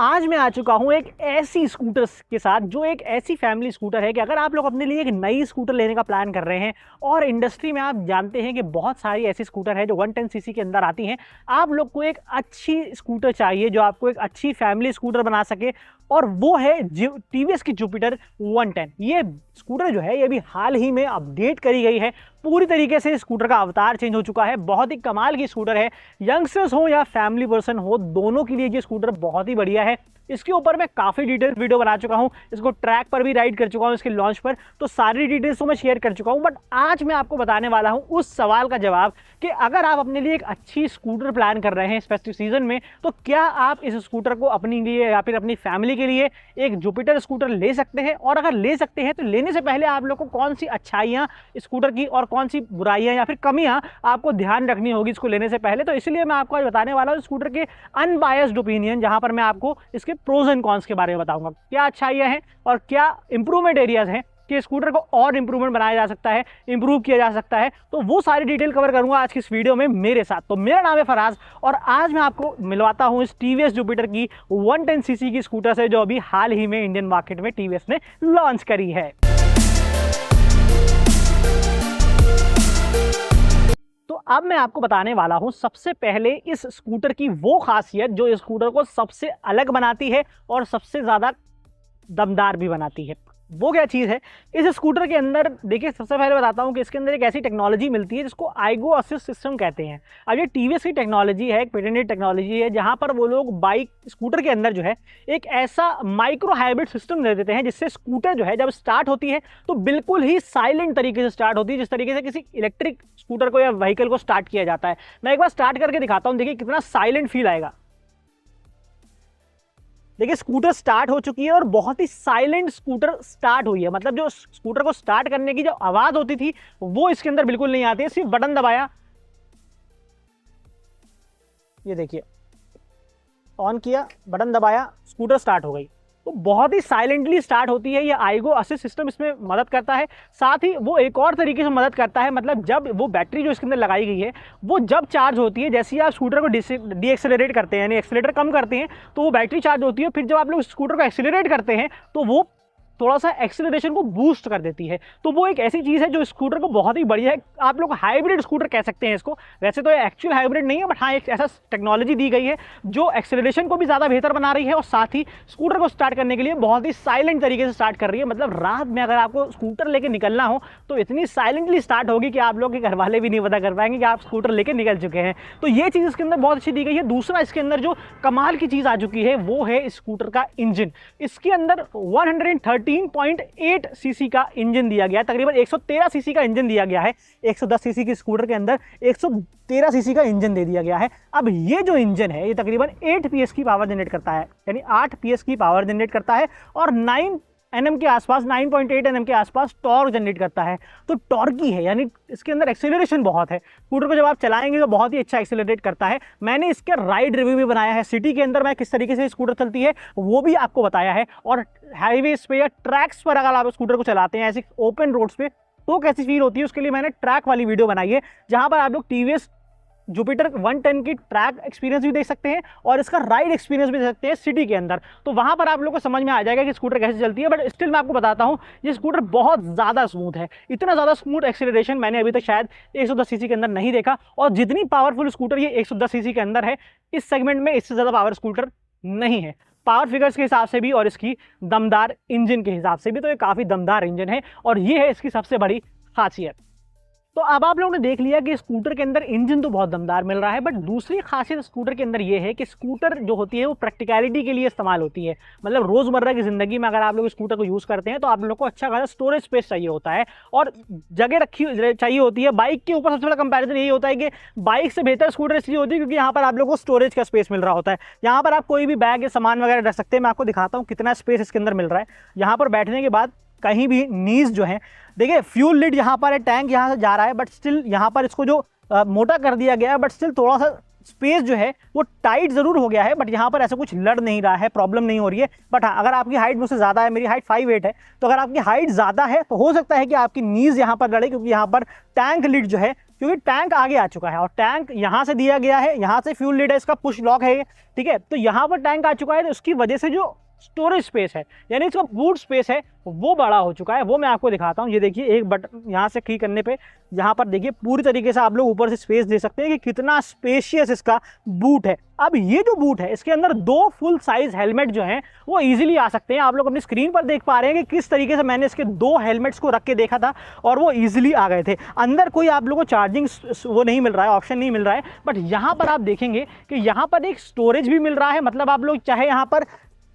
आज मैं आ चुका हूं एक ऐसी स्कूटर के साथ जो एक ऐसी फैमिली स्कूटर है कि अगर आप लोग अपने लिए एक नई स्कूटर लेने का प्लान कर रहे हैं और इंडस्ट्री में आप जानते हैं कि बहुत सारी ऐसी स्कूटर है जो 110 सीसी के अंदर आती हैं, आप लोग को एक अच्छी स्कूटर चाहिए जो आपको एक अच्छी फैमिली स्कूटर बना सके, और वो है टीवीएस की जुपिटर 110। ये स्कूटर जो है ये भी हाल ही में अपडेट करी गई है, पूरी तरीके से स्कूटर का अवतार चेंज हो चुका है। बहुत ही कमाल की स्कूटर है, यंगस्टर्स हो या फैमिली पर्सन हो दोनों के लिए ये स्कूटर बहुत ही बढ़िया है। इसके ऊपर मैं काफ़ी डिटेल वीडियो बना चुका हूं, इसको ट्रैक पर भी राइड कर चुका हूं, इसके लॉन्च पर तो सारी डिटेल्स तो मैं शेयर कर चुका हूं। बट आज मैं आपको बताने वाला हूं उस सवाल का जवाब कि अगर आप अपने लिए एक अच्छी स्कूटर प्लान कर रहे हैं इस फेस्टिव सीजन में, तो क्या आप इस स्कूटर को अपने लिए या फिर अपनी फैमिली के लिए एक जुपिटर स्कूटर ले सकते हैं, और अगर ले सकते हैं तो लेने से पहले आप लोग को कौन सी अच्छाइयाँ स्कूटर की और कौन सी बुराइयाँ या फिर कमियाँ आपको ध्यान रखनी होगी इसको लेने से पहले। तो इसलिए मैं आपको आज बताने वाला हूँ स्कूटर के अनबायस्ड ओपिनियन, जहाँ पर मैं आपको इसके प्रोज एंड कॉन्स के बारे में बताऊंगा, क्या अच्छाइयाँ हैं और क्या इंप्रूवमेंट एरियाज हैं कि स्कूटर को और इंप्रूवमेंट बनाया जा सकता है, इंप्रूव किया जा सकता है। तो वो सारी डिटेल कवर करूंगा आज की इस वीडियो में मेरे साथ। तो मेरा नाम है फराज और आज मैं आपको मिलवाता हूं इस टीवीएस जुपिटर की 110 सीसी की स्कूटर से जो अभी हाल ही में इंडियन मार्केट में टीवीएस ने लॉन्च करी है। तो अब मैं आपको बताने वाला हूं सबसे पहले इस स्कूटर की वो खासियत जो इस स्कूटर को सबसे अलग बनाती है और सबसे ज़्यादा दमदार भी बनाती है। वो क्या चीज़ है इस स्कूटर के अंदर? देखिए, सबसे पहले बताता हूँ कि इसके अंदर एक ऐसी टेक्नोलॉजी मिलती है जिसको आइगो असिस्ट सिस्टम कहते हैं। अब ये टीवीएस की टेक्नोलॉजी है, एक पेटेंटेड टेक्नोलॉजी है, जहाँ पर वो लोग बाइक स्कूटर के अंदर जो है एक ऐसा माइक्रो हाइब्रिड सिस्टम दे देते हैं जिससे स्कूटर जो है जब स्टार्ट होती है तो बिल्कुल ही साइलेंट तरीके से स्टार्ट होती है, जिस तरीके से किसी इलेक्ट्रिक स्कूटर को या व्हीकल को स्टार्ट किया जाता है। मैं एक बार स्टार्ट करके दिखाता हूँ, देखिए कितना साइलेंट फील आएगा। देखिए, स्कूटर स्टार्ट हो चुकी है और बहुत ही साइलेंट स्कूटर स्टार्ट हुई है। मतलब जो स्कूटर को स्टार्ट करने की जो आवाज़ होती थी वो इसके अंदर बिल्कुल नहीं आती है। सिर्फ बटन दबाया, ये देखिए ऑन किया, बटन दबाया, स्कूटर स्टार्ट हो गई। तो बहुत ही साइलेंटली स्टार्ट होती है। ये आइगो असिस्ट सिस्टम इसमें मदद करता है। साथ ही वो एक और तरीके से मदद करता है, मतलब जब वो बैटरी जो इसके अंदर लगाई गई है वो जब चार्ज होती है, जैसे ही आप स्कूटर को डीएक्सेलरेट करते हैं यानी एक्सेलेरेटर कम करते हैं तो वो बैटरी चार्ज होती है। फिर जब आप लोग स्कूटर को एक्सेलरेट करते हैं तो वो थोड़ा सा एक्सेलरेशन को बूस्ट कर देती है। तो वो एक ऐसी चीज़ है जो स्कूटर को बहुत ही बढ़िया है। आप लोग हाइब्रिड स्कूटर कह सकते हैं इसको। वैसे तो ये एक्चुअल हाइब्रिड नहीं है, बट हाँ एक ऐसा टेक्नोलॉजी दी गई है जो एक्सेलरेशन को भी ज़्यादा बेहतर बना रही है और साथ ही स्कूटर को स्टार्ट करने के लिए बहुत ही साइलेंट तरीके से स्टार्ट कर रही है। मतलब रात में अगर आपको स्कूटर लेकर निकलना हो तो इतनी साइलेंटली स्टार्ट होगी कि आप लोग के घर वाले भी नहीं पता कर पाएंगे कि आप स्कूटर लेकर निकल चुके हैं। तो ये चीज़ इसके अंदर बहुत अच्छी दी गई है। दूसरा, इसके अंदर जो कमाल की चीज़ आ चुकी है वो है स्कूटर का इंजन। इसके अंदर 113.8 सीसी का इंजन दिया गया है, तकरीबन 113 सीसी का इंजन दिया गया है। 110 सीसी की स्कूटर के अंदर 113 सीसी का इंजन दे दिया गया है। अब ये जो इंजन है ये तकरीबन 8 पीएस की पावर जनरेट करता है, यानी 8 पीएस की पावर जनरेट करता है और 9 एनएम के आसपास 9.8 एनएम के आसपास टॉर्क जनरेट करता है। तो टॉर्की है, यानी इसके अंदर एक्सेलरेशन बहुत है। स्कूटर को जब आप चलाएंगे तो बहुत ही अच्छा एक्सेलरेट करता है। मैंने इसके राइड रिव्यू भी बनाया है, सिटी के अंदर मैं किस तरीके से स्कूटर चलती है वो भी आपको बताया है, और हाईवेज पे या ट्रैक्स पर अगर आप स्कूटर को चलाते हैं ऐसे ओपन रोड्स पे तो कैसी फील होती है उसके लिए मैंने ट्रैक वाली वीडियो बनाई है, जहाँ पर आप लोग टीवीएस जुपिटर 110 की ट्रैक एक्सपीरियंस भी देख सकते हैं और इसका राइड एक्सपीरियंस भी देख सकते हैं सिटी के अंदर। तो वहां पर आप लोगों को समझ में आ जाएगा कि स्कूटर कैसे चलती है। बट स्टिल मैं आपको बताता हूं ये स्कूटर बहुत ज़्यादा स्मूथ है। इतना ज़्यादा स्मूथ एक्सेलरेशन मैंने अभी तक शायद 110 सीसी के अंदर नहीं देखा, और जितनी पावरफुल स्कूटर ये 110 सीसी के अंदर है इस सेगमेंट में इससे ज़्यादा पावर स्कूटर नहीं है, पावर फिगर्स के हिसाब से भी और इसकी दमदार इंजन के हिसाब से भी। तो ये काफ़ी दमदार इंजन है और ये है इसकी सबसे बड़ी खासियत। तो अब आप लोगों ने देख लिया कि स्कूटर के अंदर इंजन तो बहुत दमदार मिल रहा है, बट दूसरी खासियत स्कूटर के अंदर ये है कि स्कूटर जो होती है वो प्रैक्टिकलिटी के लिए इस्तेमाल होती है। मतलब रोज़मर्रा की ज़िंदगी में अगर आप लोग स्कूटर को यूज़ करते हैं तो आप लोग को अच्छा खासा स्टोरेज स्पेस चाहिए होता है और जगह रखी चाहिए होती है। बाइक के ऊपर सबसे बड़ा कंपैरिजन यही होता है कि बाइक से बेहतर स्कूटर इसलिए होती है क्योंकि यहाँ पर आप लोग को स्टोरेज का स्पेस मिल रहा होता है। यहाँ पर आप कोई भी बैग या सामान वगैरह रख सकते हैं। मैं आपको दिखाता हूँ कितना स्पेस इसके अंदर मिल रहा है। यहाँ पर बैठने के बाद कहीं भी नीज जो है, देखिए फ्यूल लिड यहाँ पर है, टैंक यहाँ से जा रहा है, बट स्टिल यहाँ पर इसको जो मोटा कर दिया गया है, बट स्टिल थोड़ा सा स्पेस जो है वो टाइट ज़रूर हो गया है, बट यहाँ पर ऐसा कुछ लड़ नहीं रहा है, प्रॉब्लम नहीं हो रही है। बट हाँ, अगर आपकी हाइट मुझसे ज़्यादा है, मेरी हाइट 5'8" है, तो अगर आपकी हाइट ज़्यादा है तो हो सकता है कि आपकी नीज यहाँ पर लड़े, क्योंकि यहाँ पर टैंक लिड जो है क्योंकि टैंक आगे आ चुका है और टैंक यहाँ से दिया गया है, यहाँ से फ्यूल लीड है, इसका पुश लॉक है ये, ठीक है। तो यहाँ पर टैंक आ चुका है, तो उसकी वजह से जो स्टोरेज स्पेस है यानी इसका बूट स्पेस है वो बड़ा हो चुका है। वो मैं आपको दिखाता हूँ। ये देखिए एक बटन यहाँ से क्लिक करने पे यहाँ पर देखिए पूरी तरीके से आप लोग ऊपर से स्पेस दे सकते हैं कि कितना स्पेशियस इसका बूट है। अब ये जो बूट है इसके अंदर 2 फुल साइज हेलमेट जो हैं वो इजीली आ सकते हैं। आप लोग अपनी स्क्रीन पर देख पा रहे हैं कि किस तरीके से मैंने इसके 2 हेलमेट्स को रख के देखा था और वो इजीली आ गए थे। अंदर कोई आप लोगों को चार्जिंग वो नहीं मिल रहा है, ऑप्शन नहीं मिल रहा है, बट यहाँ पर आप देखेंगे कि यहाँ पर एक स्टोरेज भी मिल रहा है। मतलब आप लोग चाहे यहाँ पर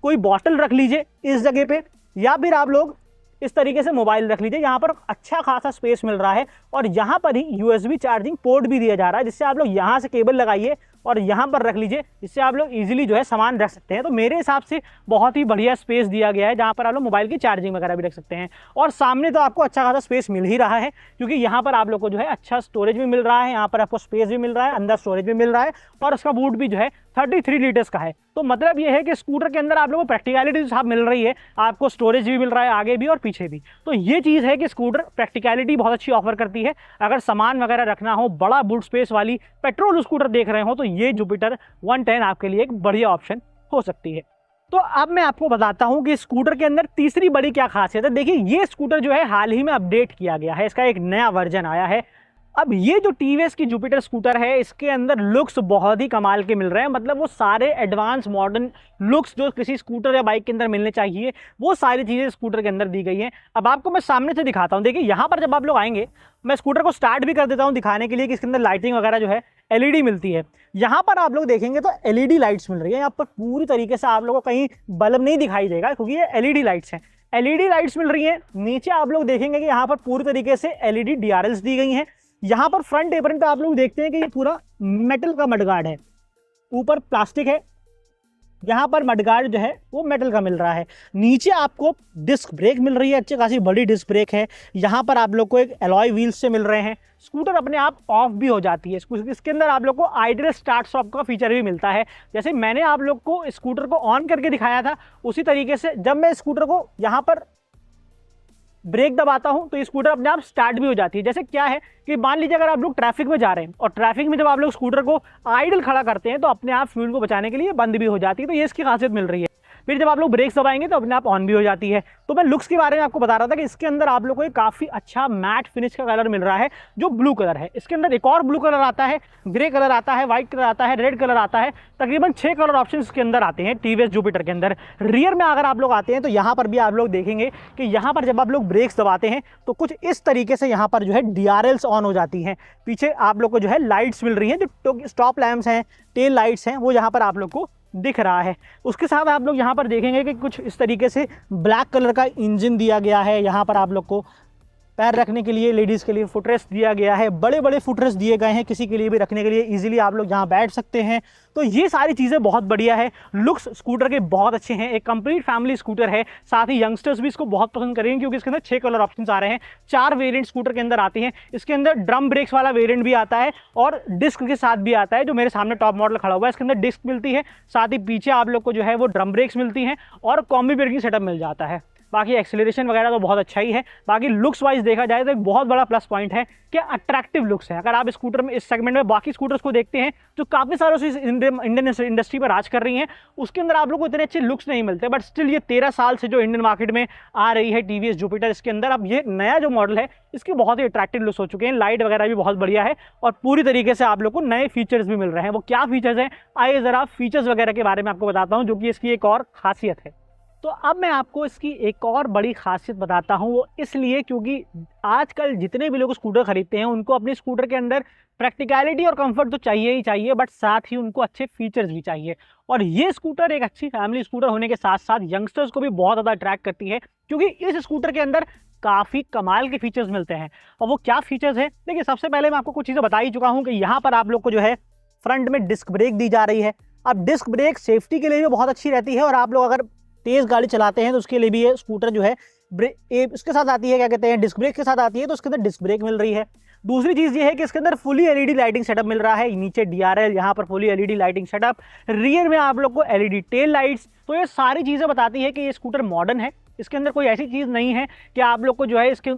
कोई बॉटल रख लीजिए इस जगह पे, या फिर आप लोग इस तरीके से मोबाइल रख लीजिए। यहाँ पर अच्छा खासा स्पेस मिल रहा है और यहाँ पर ही USB चार्जिंग पोर्ट भी दिया जा रहा है, जिससे आप लोग यहाँ से केबल लगाइए और यहाँ पर रख लीजिए, जिससे आप लोग इजीली जो है सामान रख सकते हैं। तो मेरे हिसाब से बहुत ही बढ़िया स्पेस दिया गया है जहाँ पर आप लोग मोबाइल की चार्जिंग वगैरह भी रख सकते हैं। और सामने तो आपको अच्छा खासा स्पेस मिल ही रहा है, क्योंकि यहाँ पर आप लोग को जो है अच्छा स्टोरेज भी मिल रहा है, यहाँ पर आपको स्पेस भी मिल रहा है, अंदर स्टोरेज भी मिल रहा है और उसका बूट भी जो है 33 लीटर्स का है। तो मतलब ये है कि स्कूटर के अंदर आप लोगों को प्रैक्टिकलिटी जो साहब मिल रही है, आपको स्टोरेज भी मिल रहा है आगे भी और पीछे भी। तो ये चीज़ है कि स्कूटर प्रैक्टिकलिटी बहुत अच्छी ऑफर करती है। अगर सामान वगैरह रखना हो, बड़ा बूट स्पेस वाली पेट्रोल स्कूटर देख रहे हो, तो ये जुपिटर 110 आपके लिए एक बढ़िया ऑप्शन हो सकती है। तो अब मैं आपको बताता हूं कि स्कूटर के अंदर तीसरी बड़ी क्या खासियत है। देखिए ये स्कूटर जो है हाल ही में अपडेट किया गया है, इसका एक नया वर्जन आया है। अब ये जो TVS की जुपिटर स्कूटर है इसके अंदर लुक्स बहुत ही कमाल के मिल रहे हैं। मतलब वो सारे एडवांस मॉडर्न लुक्स जो किसी स्कूटर या बाइक के अंदर मिलने चाहिए वो सारी चीज़ें स्कूटर के अंदर दी गई हैं। अब आपको मैं सामने से दिखाता हूँ। देखिए यहाँ पर जब आप लोग आएंगे, मैं स्कूटर को स्टार्ट भी कर देता हूँ दिखाने के लिए कि इसके अंदर लाइटिंग वगैरह जो है LED मिलती है। यहाँ पर आप लोग देखेंगे तो LED लाइट्स मिल रही है। यहाँ पर पूरी तरीके से आप लोगों को कहीं बल्ब नहीं दिखाई देगा, क्योंकि ये LED लाइट्स हैं। LED लाइट्स मिल रही हैं। नीचे आप लोग देखेंगे कि यहाँ पर पूरी तरीके से LED DRLs दी गई हैं। यहाँ पर फ्रंट एप्रन पे आप लोग देखते हैं कि ये पूरा मेटल का मडगार्ड है, ऊपर प्लास्टिक है, यहाँ पर मडगार्ड जो है वो मेटल का मिल रहा है। नीचे आपको डिस्क ब्रेक मिल रही है, अच्छी खासी बड़ी डिस्क ब्रेक है। यहाँ पर आप लोग को एक एलॉय व्हील्स से मिल रहे हैं। स्कूटर अपने आप ऑफ भी हो जाती है। इसके अंदर आप लोग को आइडल स्टार्ट स्टॉप का फीचर भी मिलता है। जैसे मैंने आप लोग को स्कूटर को ऑन करके दिखाया था, उसी तरीके से जब मैं स्कूटर को यहाँ पर ब्रेक दबाता हूं तो ये स्कूटर अपने आप स्टार्ट भी हो जाती है। जैसे क्या है कि मान लीजिए अगर आप लोग ट्रैफिक में जा रहे हैं और ट्रैफिक में जब आप लोग स्कूटर को आइडल खड़ा करते हैं तो अपने आप फ्यूल को बचाने के लिए बंद भी हो जाती है। तो ये इसकी खासियत मिल रही है। फिर जब आप लोग ब्रेक्स दबाएंगे तो अपने आप ऑन भी हो जाती है। तो मैं लुक्स के बारे में आपको बता रहा था कि इसके अंदर आप लोग को एक काफ़ी अच्छा मैट फिनिश का कलर मिल रहा है जो ब्लू कलर है। इसके अंदर एक और ब्लू कलर आता है, ग्रे कलर आता है, व्हाइट कलर आता है, रेड कलर आता है। तकरीबन 6 कलर ऑप्शन इसके अंदर आते हैं TVS जुपिटर के अंदर। रियर में अगर आप लोग आते हैं तो यहाँ पर भी आप लोग देखेंगे कि यहाँ पर जब आप लोग ब्रेक्स दबाते हैं तो कुछ इस तरीके से यहाँ पर जो है DRLs ऑन हो जाती हैं। पीछे आप लोग को जो है लाइट्स मिल रही हैं, जो स्टॉप लैम्प्स हैं, टेल लाइट्स हैं, वो यहाँ पर आप लोग को दिख रहा है। उसके साथ आप लोग यहाँ पर देखेंगे कि कुछ इस तरीके से ब्लैक कलर का इंजन दिया गया है। यहाँ पर आप लोग को पैर रखने के लिए लेडीज़ के लिए फुटरेस्ट दिया गया है, बड़े बड़े फुटरेस्ट दिए गए हैं किसी के लिए भी रखने के लिए, इजीली आप लोग यहाँ बैठ सकते हैं। तो ये सारी चीज़ें बहुत बढ़िया है। लुक्स स्कूटर के बहुत अच्छे हैं, एक कंप्लीट फैमिली स्कूटर है। साथ ही यंगस्टर्स भी इसको बहुत पसंद करेंगे क्योंकि इसके अंदर 6 कलर ऑप्शंस आ रहे हैं। 4 वेरिएंट स्कूटर के अंदर आते हैं। इसके अंदर ड्रम ब्रेक्स वाला वेरिएंट भी आता है और डिस्क के साथ भी आता है, जो मेरे सामने टॉप मॉडल खड़ा हुआ है। इसके अंदर डिस्क मिलती है, साथ ही पीछे आप लोग को जो है वो ड्रम ब्रेक्स मिलती हैं और कॉम्बी ब्रेकिंग सेटअप मिल जाता है। बाकी एक्सेलरेशन वगैरह तो बहुत अच्छा ही है। बाकी लुक्स वाइज देखा जाए तो एक बहुत बड़ा प्लस पॉइंट है कि अट्रैक्टिव लुक्स है। अगर आप स्कूटर में इस सेगमेंट में बाकी स्कूटर्स को देखते हैं जो काफ़ी सालों से इंडियन इंडस्ट्री पर राज कर रही हैं, उसके अंदर आप लोग को इतने अच्छे लुक्स नहीं मिलते। बट स्टिल ये 13 साल से जो इंडियन मार्केट में आ रही है TVS जुपिटर, इसके अंदर अब ये नया जो मॉडल है इसके बहुत ही अट्रैक्टिव लुक्स हो चुके हैं। लाइट वगैरह भी बहुत बढ़िया है और पूरी तरीके से आप लोग को नए फीचर्स भी मिल रहे हैं। वो क्या फीचर्स हैं, आइए ज़रा फीचर्स वगैरह के बारे में आपको बताता हूँ, जो कि इसकी एक और खासियत है। तो अब मैं आपको इसकी एक और बड़ी खासियत बताता हूँ। वो इसलिए क्योंकि आजकल जितने भी लोग स्कूटर खरीदते हैं उनको अपने स्कूटर के अंदर प्रैक्टिकलिटी और कंफर्ट तो चाहिए ही चाहिए, बट साथ ही उनको अच्छे फीचर्स भी चाहिए। और ये स्कूटर एक अच्छी फैमिली स्कूटर होने के साथ साथ यंगस्टर्स को भी बहुत ज़्यादा अट्रैक्ट करती है, क्योंकि इस स्कूटर के अंदर काफ़ी कमाल के फीचर्स मिलते हैं। और वो क्या फीचर्स हैं, देखिए सबसे पहले मैं आपको कुछ चीज़ें बता ही चुका हूँ कि यहाँ पर आप लोग को जो है फ्रंट में डिस्क ब्रेक दी जा रही है। अब डिस्क ब्रेक सेफ्टी के लिए भी बहुत अच्छी रहती है और आप लोग अगर तेज़ गाड़ी चलाते हैं तो उसके लिए भी ये स्कूटर जो है इसके साथ आती है, क्या कहते हैं, डिस्क ब्रेक के साथ आती है, तो उसके अंदर डिस्क ब्रेक मिल रही है। दूसरी चीज़ ये है कि इसके अंदर फुली LED लाइटिंग सेटअप मिल रहा है। नीचे DRL, यहाँ पर fully LED lighting setup, rear में आप लोग को LED टेल लाइट्स। तो ये सारी चीज़ें बताती है कि ये स्कूटर मॉडर्न है। इसके अंदर कोई ऐसी चीज़ नहीं है कि आप लोग को जो है इसके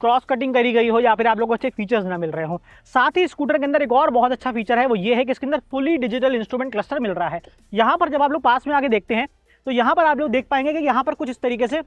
क्रॉस कटिंग करी गई हो या फिर आप लोग को अच्छे फीचर्स ना मिल रहे हो। साथ ही स्कूटर के अंदर एक और बहुत अच्छा फीचर है, वो ये है कि इसके अंदर फुली डिजिटल इंस्ट्रूमेंट क्लस्टर मिल रहा है। यहाँ पर जब आप लोग पास में आके देखते हैं तो यहाँ पर आप लोग देख पाएंगे कि यहाँ पर कुछ इस तरीके से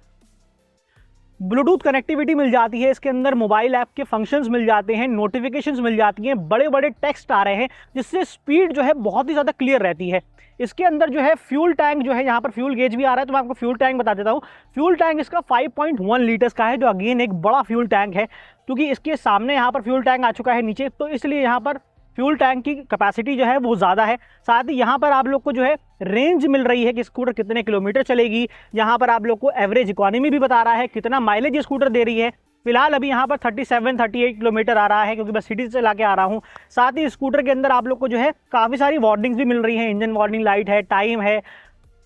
ब्लूटूथ कनेक्टिविटी मिल जाती है, इसके अंदर मोबाइल ऐप के फंक्शंस मिल जाते हैं, नोटिफिकेशंस मिल जाती हैं, बड़े बड़े टेक्स्ट आ रहे हैं, जिससे स्पीड जो है बहुत ही ज़्यादा क्लियर रहती है। इसके अंदर जो है फ्यूल टैंक जो है, यहाँ पर फ्यूल गेज भी आ रहा है, तो मैं आपको फ्यूल टैंक बता देता हूँ। फ्यूल टैंक इसका 5.1 लीटर्स का है, जो अगेन एक बड़ा फ्यूल टैंक है, क्योंकि इसके सामने यहाँ पर फ्यूल टैंक आ चुका है नीचे, तो इसलिए यहाँ पर फ्यूल टैंक की कैपेसिटी जो है वो ज़्यादा है। साथ ही यहाँ पर आप लोग को जो है रेंज मिल रही है कि स्कूटर कितने किलोमीटर चलेगी। यहाँ पर आप लोग को एवरेज इकोनॉमी भी बता रहा है, कितना माइलेज ये स्कूटर दे रही है। फिलहाल अभी यहाँ पर 37-38 किलोमीटर आ रहा है, क्योंकि मैं सिटी से चला के आ रहा हूँ। साथ ही स्कूटर के अंदर आप लोग को जो है काफ़ी सारी वार्निंग्स भी मिल रही हैं, इंजन वार्निंग लाइट है, टाइम है,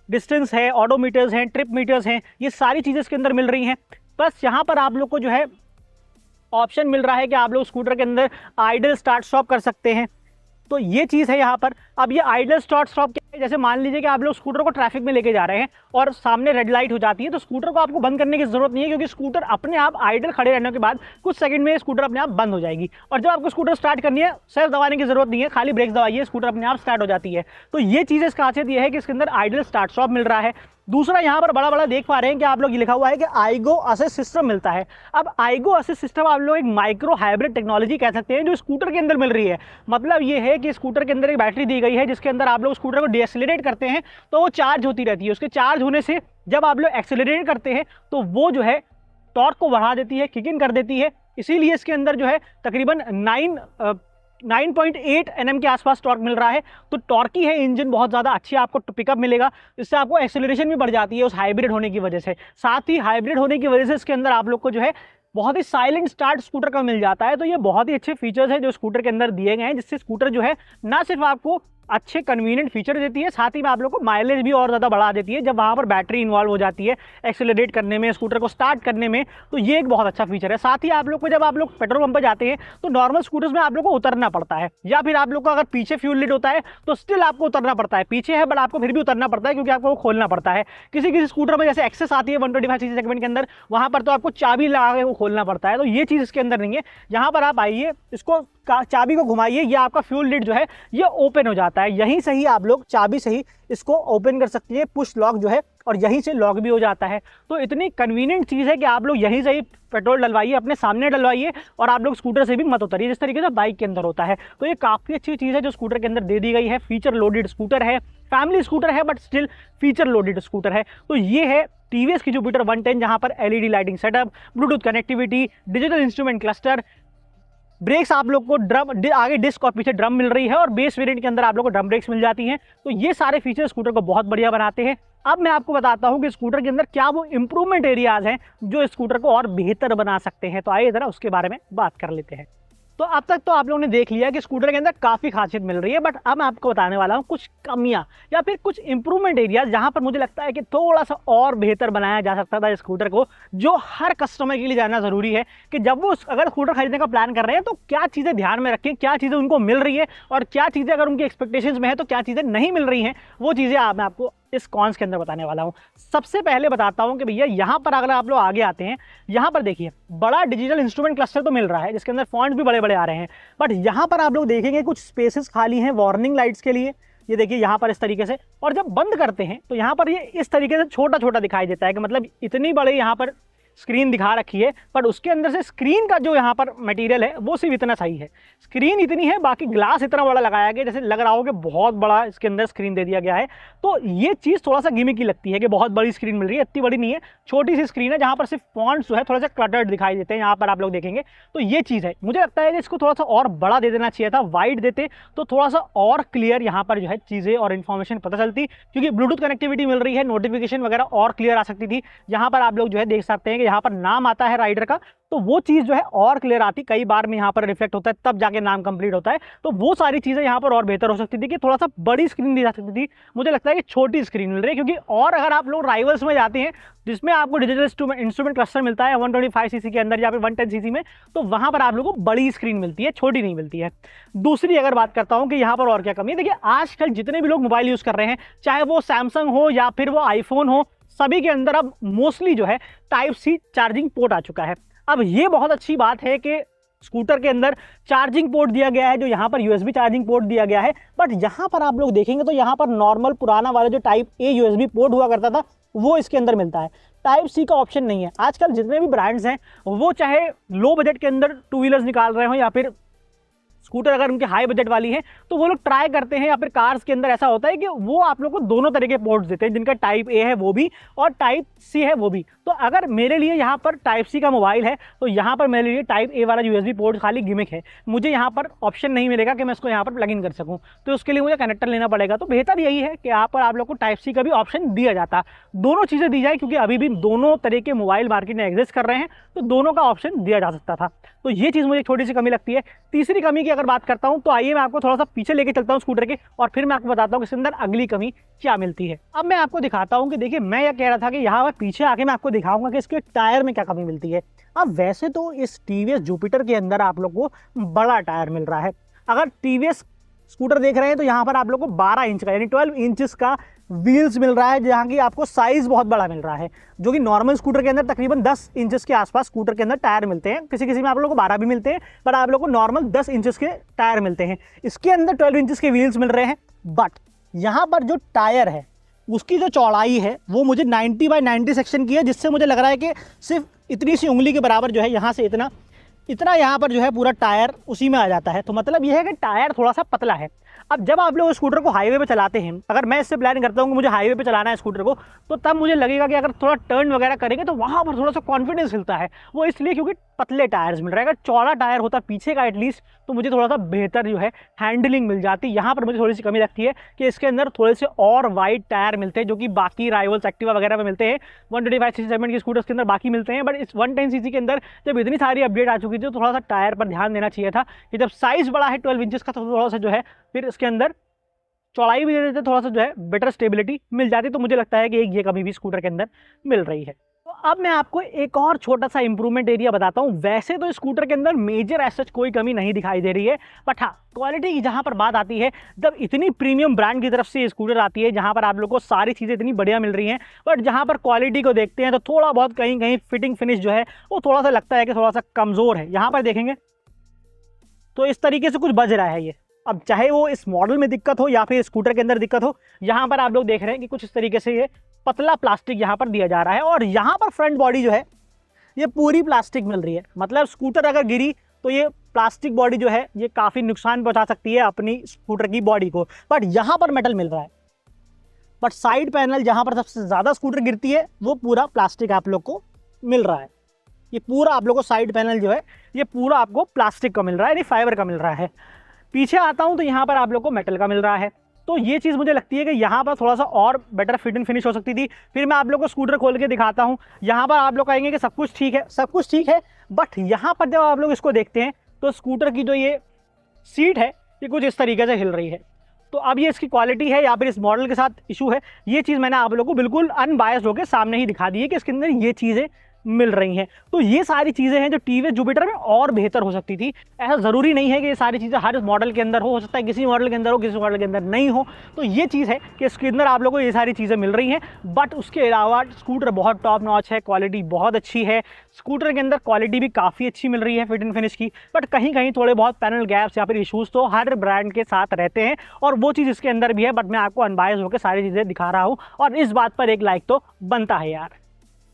डिस्टेंस है, ऑडोमीटर्स हैं, ट्रिप मीटर्स हैं, ये सारी चीज़ें इसके अंदर मिल रही हैं। प्लस यहाँ पर आप लोग को जो है ऑप्शन मिल रहा है कि आप लोग स्कूटर के अंदर आइडल स्टार्ट स्टॉप कर सकते हैं, तो ये चीज़ है यहाँ पर। अब ये आइडल स्टार्ट स्टॉप क्या है, जैसे मान लीजिए कि आप लोग स्कूटर को ट्रैफिक में लेके जा रहे हैं और सामने रेड लाइट हो जाती है, तो स्कूटर को आपको बंद करने की जरूरत नहीं है, क्योंकि स्कूटर अपने आप आइडल खड़े रहने के बाद कुछ सेकंड में स्कूटर अपने आप बंद हो जाएगी। और जब आपको स्कूटर स्टार्ट करनी है, सेल्फ दबाने की जरूरत नहीं है, खाली ब्रेक दबाइए, स्कूटर अपने आप स्टार्ट हो जाती है। तो ये चीज़ इसका खासियत ये है कि इसके अंदर आइडल स्टार्ट स्टॉप मिल रहा है। दूसरा यहाँ पर बड़ा बड़ा देख पा रहे हैं कि आप लोग ये लिखा हुआ है कि आईगो असिस्ट सिस्टम मिलता है। अब आईगो असिस्ट सिस्टम आप लोग एक माइक्रो हाइब्रिड टेक्नोलॉजी कह सकते हैं, जो स्कूटर के अंदर मिल रही है। मतलब ये है कि स्कूटर के अंदर एक बैटरी दी गई है, जिसके अंदर आप लोग स्कूटर को डीएक्सेलरेट करते हैं तो वो चार्ज होती रहती है। उसके चार्ज होने से जब आप लोग एक्सेलरेट करते हैं तो वो जो है टॉर्क को बढ़ा देती है, किक इन कर देती है। इसीलिए इसके अंदर जो है तकरीबन 9.8 Nm के आसपास टॉर्क मिल रहा है। तो टॉर्की है इंजन, बहुत ज़्यादा अच्छी आपको पिकअप मिलेगा। इससे आपको एक्सेलरेशन भी बढ़ जाती है उस हाइब्रिड होने की वजह से। साथ ही हाइब्रिड होने की वजह से इसके अंदर आप लोग को जो है बहुत ही साइलेंट स्टार्ट स्कूटर का मिल जाता है। तो ये बहुत ही अच्छे फीचर्स हैं जो स्कूटर के अंदर दिए गए हैं, जिससे स्कूटर जो है ना सिर्फ आपको अच्छे कन्वीनियंट फीचर देती है, साथ ही में आप लोग को माइलेज भी और ज़्यादा बढ़ा देती है जब वहाँ पर बैटरी इन्वॉल्व हो जाती है एक्सेलरेट करने में, स्कूटर को स्टार्ट करने में। तो ये एक बहुत अच्छा फीचर है। साथ ही आप लोग को जब आप लोग पेट्रोल पंप पर जाते हैं तो नॉर्मल स्कूटर्स में आप लोग को उतरना पड़ता है, या फिर आप लोग को अगर पीछे फ्यूल लीड होता है तो स्टिल आपको उतरना पड़ता है। पीछे है बट आपको फिर भी उतरना पड़ता है, क्योंकि आपको वो खोलना पड़ता है। किसी किसी स्कूटर में जैसे एक्सेस आती है 125cc सेगमेंट के अंदर, वहाँ पर तो आपको चाबी लगा के वो खोलना पड़ता है। तो ये चीज़ इसके अंदर नहीं है। यहाँ पर आप आइए, इसको चाबी को घुमाइए, ये आपका फ्यूल लिड जो है ये ओपन हो जाता है। यहीं से ही आप लोग चाबी से ही इसको ओपन कर सकती है, पुश लॉक जो है, और यहीं से लॉक भी हो जाता है। तो इतनी कन्वीनियंट चीज़ है कि आप लोग यहीं से ही पेट्रोल डलवाइए, अपने सामने डलवाइए, और आप लोग स्कूटर से भी मत उतरिए, जिस तरीके से बाइक के अंदर होता है। तो ये काफ़ी अच्छी चीज़ है जो स्कूटर के अंदर दे दी गई है। फीचर लोडेड स्कूटर है, फैमिली स्कूटर है, but still feature loaded scooter है। तो ये है टीवीएस की जुपिटर 110, जहाँ पर LED lighting setup, Bluetooth connectivity, digital instrument cluster, brakes आप लोग को ड्रम आगे डिस्क और पीछे ड्रम मिल रही है, और बेस वेरिएंट के अंदर आप लोग को ड्रम ब्रेक्स मिल जाती हैं। तो ये सारे फीचर स्कूटर को बहुत बढ़िया बनाते हैं। अब मैं आपको बताता हूँ कि स्कूटर के अंदर क्या वो इंप्रूवमेंट एरियाज हैं जो स्कूटर को और बेहतर बना सकते हैं। तो आइए जरा उसके बारे में बात कर लेते हैं। तो अब तक तो आप लोगों ने देख लिया कि स्कूटर के अंदर काफ़ी खासियत मिल रही है, बट अब मैं आपको बताने वाला हूँ कुछ कमियाँ या फिर कुछ इंप्रूवमेंट एरियाज जहाँ पर मुझे लगता है कि थोड़ा सा और बेहतर बनाया जा सकता था स्कूटर को, जो हर कस्टमर के लिए जानना ज़रूरी है कि जब वो अगर स्कूटर खरीदने का प्लान कर रहे हैं तो क्या चीज़ें ध्यान में रखें, क्या चीज़ें उनको मिल रही है, और क्या चीज़ें अगर उनकी एक्सपेक्टेशंस में है तो क्या चीज़ें नहीं मिल रही हैं। वो चीज़ें मैं आपको इस कॉन्स के अंदर बताने वाला हूँ। सबसे पहले बताता हूँ कि भैया यहाँ पर अगर आप लोग आगे आते हैं, यहाँ पर देखिए बड़ा डिजिटल इंस्ट्रूमेंट क्लस्टर तो मिल रहा है, जिसके अंदर फॉन्ट्स भी बड़े बड़े आ रहे हैं, बट यहाँ पर आप लोग देखेंगे कुछ स्पेसेस खाली हैं वार्निंग लाइट्स के लिए। ये देखिए यहाँ पर इस तरीके से, और जब बंद करते हैं तो यहाँ पर ये इस तरीके से छोटा छोटा दिखाई देता है कि मतलब इतनी बड़ी यहाँ पर स्क्रीन दिखा रखी है, पर उसके अंदर से स्क्रीन का जो यहाँ पर मटेरियल है वो सिर्फ इतना सही है। स्क्रीन इतनी है, बाकी ग्लास इतना बड़ा लगाया गया जैसे लग रहा हो कि बहुत बड़ा इसके अंदर स्क्रीन दे दिया गया है। तो ये चीज़ थोड़ा सा गिमिकी लगती है कि बहुत बड़ी स्क्रीन मिल रही है। इतनी बड़ी नहीं है, छोटी सी स्क्रीन है जहाँ पर सिर्फ फॉन्ट्स जो है थोड़ा सा क्लटर्ड दिखाई देते हैं। यहाँ पर आप लोग देखेंगे तो ये चीज़ है। मुझे लगता है कि इसको थोड़ा सा और बड़ा दे देना चाहिए था, वाइड देते तो थोड़ा सा और क्लियर यहाँ पर जो है चीज़ें और इन्फॉर्मेशन पता चलती, क्योंकि ब्लूटूथ कनेक्टिविटी मिल रही है, नोटिफिकेशन वगैरह और क्लियर आ सकती थी। यहाँ पर आप लोग जो है देख सकते हैं कि यहाँ पर नाम आता है राइडर का, तो वो चीज़ जो है और क्लियर आती, कई बार में यहाँ पर रिफ्लेक्ट होता है तब जाके नाम कंप्लीट होता है। तो वो सारी चीज़ें यहाँ पर और बेहतर हो सकती थी कि थोड़ा सा बड़ी स्क्रीन दी जा सकती थी। मुझे लगता है कि छोटी स्क्रीन मिल रही है, क्योंकि और अगर आप लोग राइवल्स में जाते हैं जिसमें आपको डिजिटल इंस्ट्रूमेंट क्लस्टर मिलता है 125cc के अंदर या फिर 110cc में, तो वहाँ पर आप लोगों को बड़ी स्क्रीन मिलती है, छोटी नहीं मिलती है। दूसरी अगर बात करता हूँ कि यहाँ पर और क्या कमी है, देखिए आजकल जितने भी लोग मोबाइल यूज़ कर रहे हैं, चाहे वो सैमसंग हो या फिर वो आईफोन हो, सभी के अंदर अब मोस्टली जो है टाइप सी चार्जिंग पोर्ट आ चुका है। अब ये बहुत अच्छी बात है कि स्कूटर के अंदर चार्जिंग पोर्ट दिया गया है, जो यहाँ पर यूएसबी चार्जिंग पोर्ट दिया गया है। बट यहाँ पर आप लोग देखेंगे तो यहाँ पर नॉर्मल पुराना वाला जो टाइप ए यूएसबी पोर्ट हुआ करता था वो इसके अंदर मिलता है, टाइप सी का ऑप्शन नहीं है। आजकल जितने भी ब्रांड्स हैं वो चाहे लो बजट के अंदर टू व्हीलर्स निकाल रहे हो या फिर स्कूटर अगर उनके हाई बजट वाली है तो वो लोग ट्राई करते हैं, या फिर कार्स के अंदर ऐसा होता है कि वो आप लोग को दोनों तरह के पोर्ट्स देते हैं, जिनका टाइप ए है वो भी और टाइप सी है वो भी। तो अगर मेरे लिए यहाँ पर टाइप सी का मोबाइल है तो यहाँ पर मेरे लिए टाइप ए वाला यूएसबी पोर्ट खाली गिमिक है, मुझे यहाँ पर ऑप्शन नहीं मिलेगा कि मैं इसको यहाँ पर प्लग इन कर सकूँ, तो उसके लिए मुझे कनेक्टर लेना पड़ेगा। तो बेहतर यही है कि यहाँ पर आप लोग को टाइप सी का भी ऑप्शन दिया जाता, दोनों चीज़ें दी जाए, क्योंकि अभी भी दोनों तरह के मोबाइल मार्केट में एग्जिस्ट कर रहे हैं, तो दोनों का ऑप्शन दिया जा सकता था। तो ये चीज़ मुझे छोटी सी कमी लगती है। तीसरी कमी की अगर बात करता हूँ तो आइए मैं आपको थोड़ा सा पीछे लेके चलता हूँ स्कूटर के, और फिर मैं आपको बताता हूँ कि इसके अंदर अगली कमी क्या मिलती है। अब मैं आपको दिखाता हूँ कि देखिए, मैं यह कह रहा था कि यहाँ पर पीछे आके मैं आपको दिखाऊंगा कि इसके टायर में क्या कमी मिलती है। अब वैसे तो इस टीवीएस जुपिटर के अंदर आप लोग को बड़ा टायर मिल रहा है। अगर टीवीएस स्कूटर देख रहे हैं तो यहाँ पर आप लोग को 12 इंच का यानी 12 इंचेस का व्हील्स मिल रहा है, जहाँ की आपको साइज़ बहुत बड़ा मिल रहा है, जो कि नॉर्मल स्कूटर के अंदर तकरीबन 10 इंचेस के आसपास स्कूटर के अंदर टायर मिलते हैं। किसी किसी में आप लोग को 12 भी मिलते हैं, पर आप लोग को नॉर्मल 10 इंचेस के टायर मिलते हैं। इसके अंदर 12 इंचेस के व्हील्स मिल रहे हैं। बट यहाँ पर जो टायर है उसकी जो चौड़ाई है वो मुझे 90 बाई 90 सेक्शन की है, जिससे मुझे लग रहा है कि सिर्फ इतनी सी उंगली के बराबर जो है, यहाँ से इतना यहाँ पर जो है पूरा टायर उसी में आ जाता है। तो मतलब यह है कि टायर थोड़ा सा पतला है। अब जब आप लोग स्कूटर को हाईवे पे चलाते हैं, अगर मैं इससे प्लान करता हूँ कि मुझे हाईवे पे चलाना है स्कूटर को, तो तब मुझे लगेगा कि अगर थोड़ा टर्न वगैरह करेंगे तो वहाँ पर थोड़ा सा कॉन्फिडेंस मिलता है। वो इसलिए क्योंकि पतले टायर्स मिल रहे हैं। अगर चौड़ा टायर होता पीछे का एटलीस्ट, तो मुझे थोड़ा सा बेहतर जो है हैंडलिंग मिल जाती। यहाँ पर मुझे थोड़ी सी कमी लगती है कि इसके अंदर थोड़े से और वाइड टायर मिलते हैं, जो कि बाकी राइवल्स एक्टिवा वगैरह में मिलते हैं। 125 सीसी सेगमेंट की स्कूटर्स के अंदर बाकी मिलते हैं, बट इस 110 सीसी के अंदर जब इतनी सारी अपडेट आ चुकी थी तो थोड़ा सा टायर पर ध्यान देना चाहिए था कि जब साइज़ बड़ा है 12 इंचेस का, तो थोड़ा सा जो है फिर इसके अंदर चौड़ाई भी दे देते, थोड़ा सा जो है बेटर स्टेबिलिटी मिल जाती। तो मुझे लगता है कि ये कमी भी स्कूटर के अंदर मिल रही है। तो अब मैं आपको एक और छोटा सा इंप्रूवमेंट एरिया बताता हूँ। वैसे तो स्कूटर के अंदर मेजर एज सच कोई कमी नहीं दिखाई दे रही है, बट हाँ, क्वालिटी की जहाँ पर बात आती है, जब इतनी प्रीमियम ब्रांड की तरफ से स्कूटर आती है जहाँ पर आप लोग को सारी चीज़ें इतनी बढ़िया मिल रही हैं, बट जहाँ पर क्वालिटी को देखते हैं तो थोड़ा बहुत कहीं कहीं फिटिंग फिनिश जो है वो थोड़ा सा लगता है कि थोड़ा सा कमज़ोर है। यहाँ पर देखेंगे तो इस तरीके से कुछ बज रहा है ये। अब चाहे वो इस मॉडल में दिक्कत हो या फिर स्कूटर के अंदर दिक्कत हो, यहाँ पर आप लोग देख रहे हैं कि कुछ इस तरीके से ये पतला प्लास्टिक यहाँ पर दिया जा रहा है, और यहाँ पर फ्रंट बॉडी जो है ये पूरी प्लास्टिक मिल रही है। मतलब स्कूटर अगर गिरी तो ये प्लास्टिक बॉडी जो है ये काफ़ी नुकसान पहुँचा सकती है अपनी स्कूटर की बॉडी को, बट यहाँ पर मेटल मिल रहा है। बट साइड पैनल जहाँ पर सबसे ज़्यादा स्कूटर गिरती है वो पूरा प्लास्टिक आप लोग को मिल रहा है। ये पूरा आप लोग को साइड पैनल जो है ये पूरा आपको प्लास्टिक का मिल रहा है, यानी फाइबर का मिल रहा है। पीछे आता हूँ तो यहाँ पर आप लोग को मेटल का मिल रहा है। तो ये चीज़ मुझे लगती है कि यहाँ पर थोड़ा सा और बेटर फिट एंड फिनिश हो सकती थी। फिर मैं आप लोग को स्कूटर खोल के दिखाता हूँ। यहाँ पर आप लोग कहेंगे कि सब कुछ ठीक है, सब कुछ ठीक है, बट यहाँ पर जब आप लोग इसको देखते हैं तो स्कूटर की जो ये सीट है ये कुछ इस तरीके से हिल रही है। तो अब ये इसकी क्वालिटी है या फिर इस मॉडल के साथ इशू है, ये चीज़ मैंने आप लोग को बिल्कुल अनबायस्ड होकर सामने ही दिखा दी है कि इसके अंदर ये चीज़ें मिल रही हैं। तो ये सारी चीज़ें हैं जो टीवीएस जुपिटर में और बेहतर हो सकती थी। ऐसा ज़रूरी नहीं है कि ये सारी चीज़ें हर मॉडल के अंदर हो सकता है किसी मॉडल के अंदर हो, किसी मॉडल के अंदर नहीं हो। तो ये चीज़ है कि इसके अंदर आप लोगों को ये सारी चीज़ें मिल रही हैं, बट उसके अलावा स्कूटर बहुत टॉप नॉच है, क्वालिटी बहुत अच्छी है। स्कूटर के अंदर क्वालिटी भी काफ़ी अच्छी मिल रही है फिट एंड फिनिश की, बट कहीं कहीं थोड़े बहुत पैनल गैप्स या फिर इशूज़ तो हर ब्रांड के साथ रहते हैं, और वो चीज़ इसके अंदर भी है। बट मैं आपको अनबायस्ड होकर सारी चीज़ें दिखा रहा हूँ, और इस बात पर एक लाइक तो बनता है यार।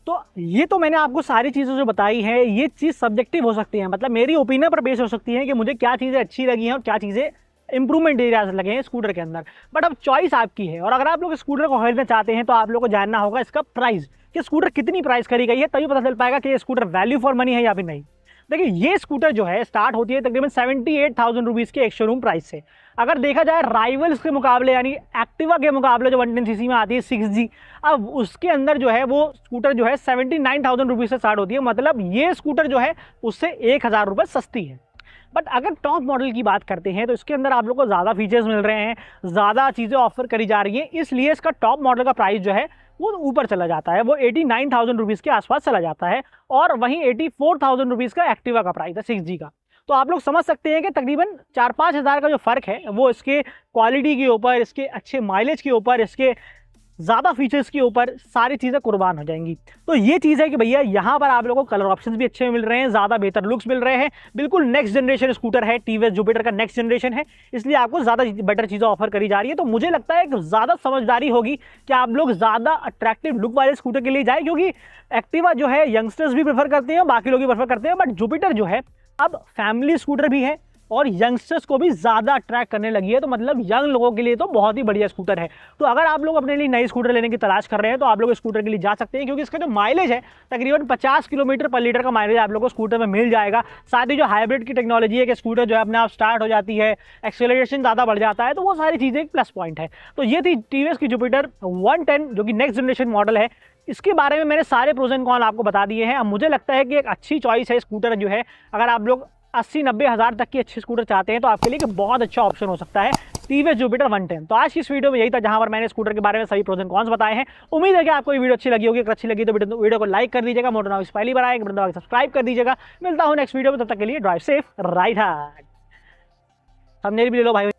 तो ये तो मैंने आपको सारी चीज़ें जो बताई हैं, ये चीज़ सब्जेक्टिव हो सकती है, मतलब मेरी ओपिनियन पर बेस हो सकती है कि मुझे क्या चीज़ें अच्छी लगी हैं और क्या चीज़ें इंप्रूवमेंट एरियाज लगे हैं स्कूटर के अंदर। बट अब चॉइस आपकी है, और अगर आप लोग स्कूटर को खरीदना चाहते हैं तो आप लोग को जानना होगा इसका प्राइस, कि स्कूटर कितनी प्राइस करी गई है, तभी पता चल पाएगा कि ये स्कूटर वैल्यू फॉर मनी है या फिर नहीं। देखिए, ये स्कूटर जो है स्टार्ट होती है तकरीबन 78,000 रुपीज़ के एक शोरूम प्राइस से। अगर देखा जाए राइवल्स के मुकाबले यानी एक्टिवा के मुकाबले जो 110 सीसी में आती है 6G, अब उसके अंदर जो है वो स्कूटर जो है 79,000 रुपीज़ से स्टार्ट होती है। मतलब ये स्कूटर जो है उससे 1,000 रुपये सस्ती है। बट अगर टॉप मॉडल की बात करते हैं तो इसके अंदर आप लोग को ज़्यादा फीचर्स मिल रहे हैं, ज़्यादा चीज़ें ऑफर करी जा रही हैं, इसलिए इसका टॉप मॉडल का प्राइस जो है वो ऊपर चला जाता है, वो 89,000 रुपीज़ के आसपास चला जाता है। और वहीं 84,000 रुपीज़ का एक्टिवा का प्राइस है 6G का। तो आप लोग समझ सकते हैं कि तकरीबन 4-5 हज़ार का जो फ़र्क है वो इसके क्वालिटी के ऊपर, इसके अच्छे माइलेज के ऊपर, इसके ज़्यादा फीचर्स के ऊपर सारी चीज़ें कुर्बान हो जाएंगी। तो ये चीज़ है कि भैया यहाँ पर आप लोगों को कलर ऑप्शंस भी अच्छे मिल रहे हैं, ज़्यादा बेहतर लुक्स मिल रहे हैं, बिल्कुल नेक्स्ट जनरेशन स्कूटर है, टीवीएस जुपिटर का नेक्स्ट जनरेशन है, इसलिए आपको ज़्यादा बेटर चीज़ें ऑफर करी जा रही है। तो मुझे लगता है कि ज़्यादा समझदारी होगी कि आप लोग ज़्यादा अट्रैक्टिव लुक वाले स्कूटर के लिए जाए, क्योंकि एक्टिवा जो है यंगस्टर्स भी प्रेफर करते हैं, बाकी लोग भी प्रेफर करते हैं, बट जुपिटर जो है अब फैमिली स्कूटर भी है और यंगस्टर्स को भी ज़्यादा अट्रैक्ट करने लगी है। तो मतलब यंग लोगों के लिए तो बहुत ही बढ़िया स्कूटर है। तो अगर आप लोग अपने लिए नई स्कूटर लेने की तलाश कर रहे हैं तो आप लोग स्कूटर के लिए जा सकते हैं, क्योंकि इसका जो माइलेज है तकरीबन 50 किलोमीटर पर लीटर का माइलेज आप लोग को स्कूटर में मिल जाएगा। साथ ही जो हाइब्रिड की टेक्नोलॉजी है कि स्कूटर जो है अपने आप स्टार्ट हो जाती है, एक्सेलरेशन ज़्यादा बढ़ जाता है, तो वो सारी चीज़ें एक प्लस पॉइंट है। तो ये थी टीवीएस की जुपिटर 110 जो कि नेक्स्ट जनरेशन मॉडल है। इसके बारे में मैंने सारे प्रोज एंड कॉन आपको बता दिए हैं। अब मुझे लगता है कि एक अच्छी चॉइस है स्कूटर जो है, अगर आप लोग 80-90 हज़ार तक की अच्छी स्कूटर चाहते हैं तो आपके लिए बहुत अच्छा ऑप्शन हो सकता है टीवीएस जुपिटर 110। तो आज की इस वीडियो में यही था, जहां पर मैंने स्कूटर के बारे में सभी प्रोज एंड कॉन्स बताए हैं। उम्मीद है कि आपको ये वीडियो अच्छी लगी होगी। अगर अच्छी लगी तो वीडियो को लाइक कर दीजिएगा, मोटर नाउस पहली बार आएगा सब्सक्राइब कर दीजिएगा। मिलता हूं नेक्स्ट वीडियो में, तब तक के लिए drive safe ride hard. Thumbnail भी ले लो भाई।